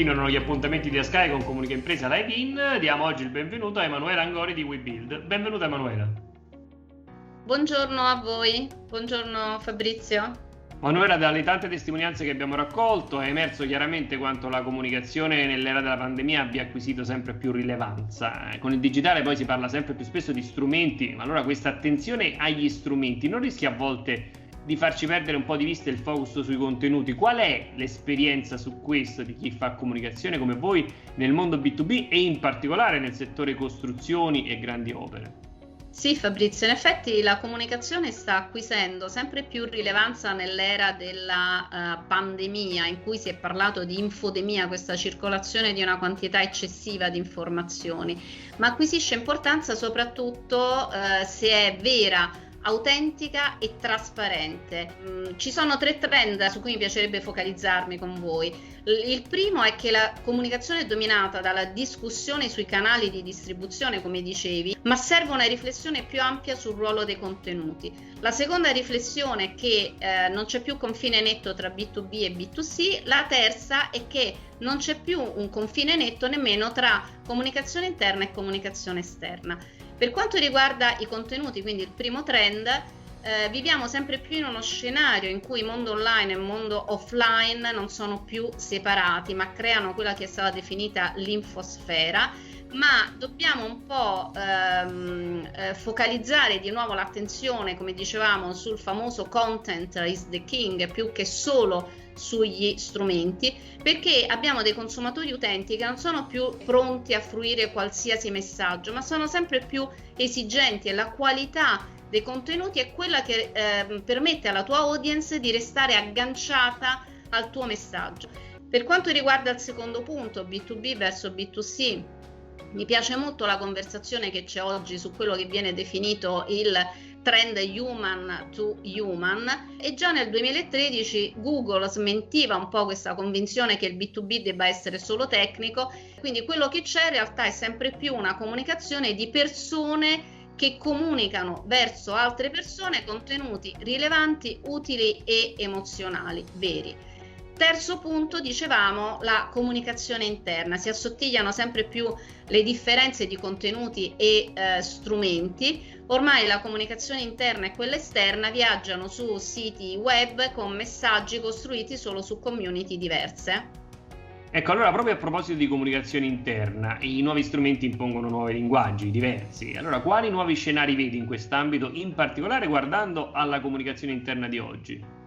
Continuano gli appuntamenti di Sky con Comunica Impresa Live In. Diamo oggi il benvenuto a Emanuela Angori di WeBuild. Benvenuta Emanuela. Buongiorno a voi, buongiorno Fabrizio. Manuela, dalle tante testimonianze che abbiamo raccolto è emerso chiaramente quanto la comunicazione nell'era della pandemia abbia acquisito sempre più rilevanza. Con il digitale poi si parla sempre più spesso di strumenti, ma allora questa attenzione agli strumenti non rischia a volte di farci perdere un po' di vista il focus sui contenuti? Qual è l'esperienza su questo di chi fa comunicazione come voi nel mondo B2B e in particolare nel settore costruzioni e grandi opere? Sì Fabrizio, in effetti la comunicazione sta acquisendo sempre più rilevanza nell'era della pandemia, in cui si è parlato di infodemia, questa circolazione di una quantità eccessiva di informazioni, ma acquisisce importanza soprattutto se è vera, autentica e trasparente. Ci sono 3 trend su cui mi piacerebbe focalizzarmi con voi. Il primo è che la comunicazione è dominata dalla discussione sui canali di distribuzione, come dicevi, ma serve una riflessione più ampia sul ruolo dei contenuti. La seconda riflessione è che non c'è più confine netto tra B2B e B2C. La terza è che non c'è più un confine netto nemmeno tra comunicazione interna e comunicazione esterna. Per quanto riguarda i contenuti, quindi il primo trend, viviamo sempre più in uno scenario in cui mondo online e mondo offline non sono più separati, ma creano quella che è stata definita l'infosfera, ma dobbiamo un po' focalizzare di nuovo l'attenzione, come dicevamo, sul famoso content is the king, più che solo sugli strumenti, perché abbiamo dei consumatori utenti che non sono più pronti a fruire qualsiasi messaggio, ma sono sempre più esigenti, e la qualità dei contenuti è quella che permette alla tua audience di restare agganciata al tuo messaggio. Per quanto riguarda il secondo punto, B2B verso B2C, mi piace molto la conversazione che c'è oggi su quello che viene definito il trend human to human, e già nel 2013 Google smentiva un po' questa convinzione che il B2B debba essere solo tecnico, quindi quello che c'è in realtà è sempre più una comunicazione di persone che comunicano verso altre persone contenuti rilevanti, utili e emozionali, veri. Terzo punto, dicevamo, la comunicazione interna. Si assottigliano sempre più le differenze di contenuti e strumenti. Ormai la comunicazione interna e quella esterna viaggiano su siti web con messaggi costruiti solo su community diverse. Ecco, allora proprio a proposito di comunicazione interna, i nuovi strumenti impongono nuovi linguaggi diversi. Allora, quali nuovi scenari vedi in quest'ambito, in particolare guardando alla comunicazione interna di oggi?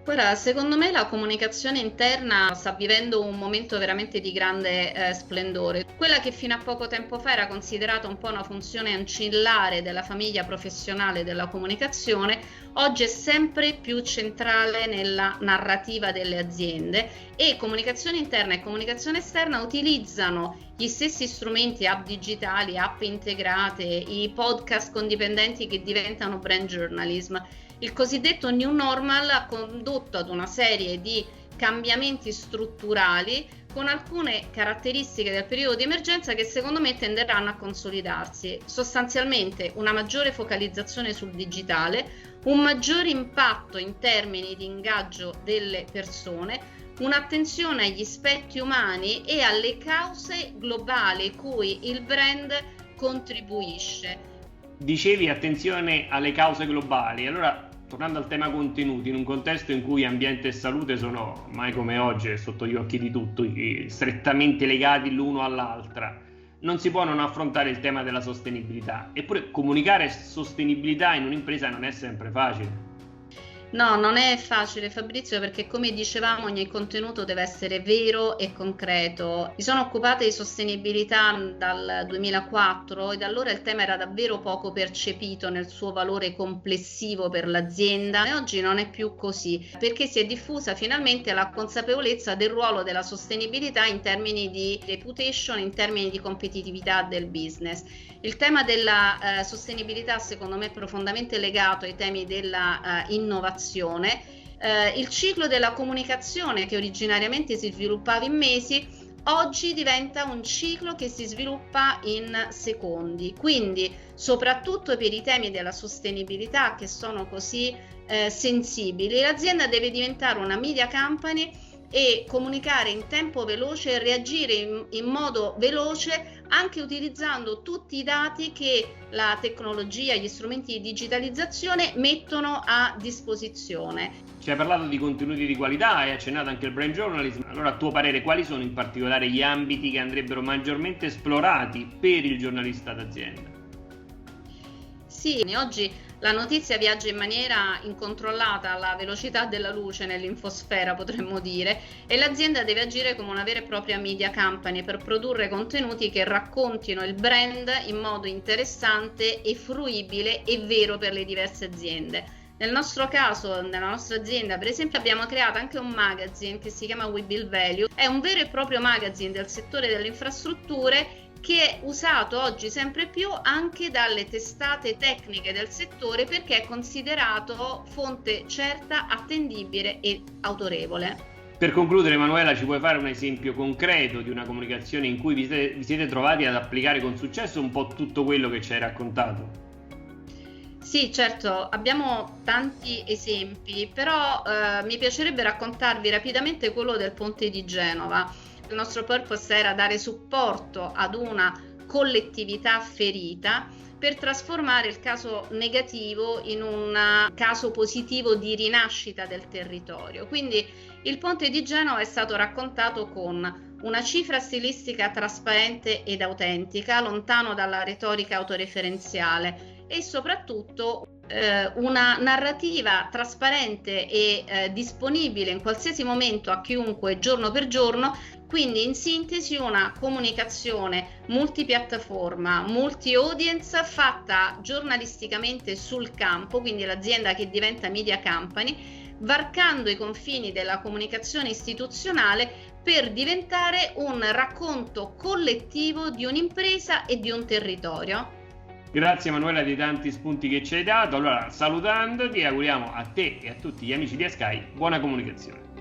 Guarda, secondo me la comunicazione interna sta vivendo un momento veramente di grande splendore. Quella che fino a poco tempo fa era considerata un po' una funzione ancillare della famiglia professionale della comunicazione, oggi è sempre più centrale nella narrativa delle aziende, e comunicazione interna e comunicazione esterna utilizzano gli stessi strumenti, app digitali, app integrate, i podcast condipendenti che diventano brand journalism. Il cosiddetto New Normal ha condotto ad una serie di cambiamenti strutturali con alcune caratteristiche del periodo di emergenza che secondo me tenderanno a consolidarsi. Sostanzialmente una maggiore focalizzazione sul digitale, un maggiore impatto in termini di ingaggio delle persone, un'attenzione agli aspetti umani e alle cause globali cui il brand contribuisce. Dicevi attenzione alle cause globali, allora tornando al tema contenuti, in un contesto in cui ambiente e salute sono mai come oggi sotto gli occhi di tutti, strettamente legati l'uno all'altra, non si può non affrontare il tema della sostenibilità. Eppure comunicare sostenibilità in un'impresa non è sempre facile. No, non è facile Fabrizio, perché come dicevamo ogni contenuto deve essere vero e concreto. Mi sono occupata di sostenibilità dal 2004 e da allora il tema era davvero poco percepito nel suo valore complessivo per l'azienda, e oggi non è più così, perché si è diffusa finalmente la consapevolezza del ruolo della sostenibilità in termini di reputation, in termini di competitività del business. Il tema della sostenibilità secondo me è profondamente legato ai temi della innovazione. Il ciclo della comunicazione, che originariamente si sviluppava in mesi, oggi diventa un ciclo che si sviluppa in secondi. Quindi, soprattutto per i temi della sostenibilità che sono così sensibili, l'azienda deve diventare una media company e comunicare in tempo veloce e reagire in modo veloce, anche utilizzando tutti i dati che la tecnologia, gli strumenti di digitalizzazione mettono a disposizione. Ci hai parlato di contenuti di qualità, hai accennato anche al brand journalism. Allora, a tuo parere, quali sono in particolare gli ambiti che andrebbero maggiormente esplorati per il giornalista d'azienda? Sì, oggi la notizia viaggia in maniera incontrollata alla velocità della luce nell'infosfera, potremmo dire, e l'azienda deve agire come una vera e propria media company per produrre contenuti che raccontino il brand in modo interessante e fruibile e vero per le diverse aziende. Nel nostro caso, nella nostra azienda, per esempio, abbiamo creato anche un magazine che si chiama We Build Value. È un vero e proprio magazine del settore delle infrastrutture che è usato oggi sempre più anche dalle testate tecniche del settore perché è considerato fonte certa, attendibile e autorevole. Per concludere, Emanuela, ci puoi fare un esempio concreto di una comunicazione in cui vi siete trovati ad applicare con successo un po' tutto quello che ci hai raccontato? Sì, certo, abbiamo tanti esempi, però mi piacerebbe raccontarvi rapidamente quello del ponte di Genova. Il nostro purpose era dare supporto ad una collettività ferita per trasformare il caso negativo in un caso positivo di rinascita del territorio. Quindi il ponte di Genova è stato raccontato con una cifra stilistica trasparente ed autentica, lontano dalla retorica autoreferenziale, e soprattutto una narrativa trasparente e disponibile in qualsiasi momento a chiunque giorno per giorno, quindi in sintesi una comunicazione multipiattaforma, multi-audience fatta giornalisticamente sul campo, quindi l'azienda che diventa media company, varcando i confini della comunicazione istituzionale per diventare un racconto collettivo di un'impresa e di un territorio. Grazie Emanuela dei tanti spunti che ci hai dato. Allora, salutandoti, auguriamo a te e a tutti gli amici di Askai buona comunicazione.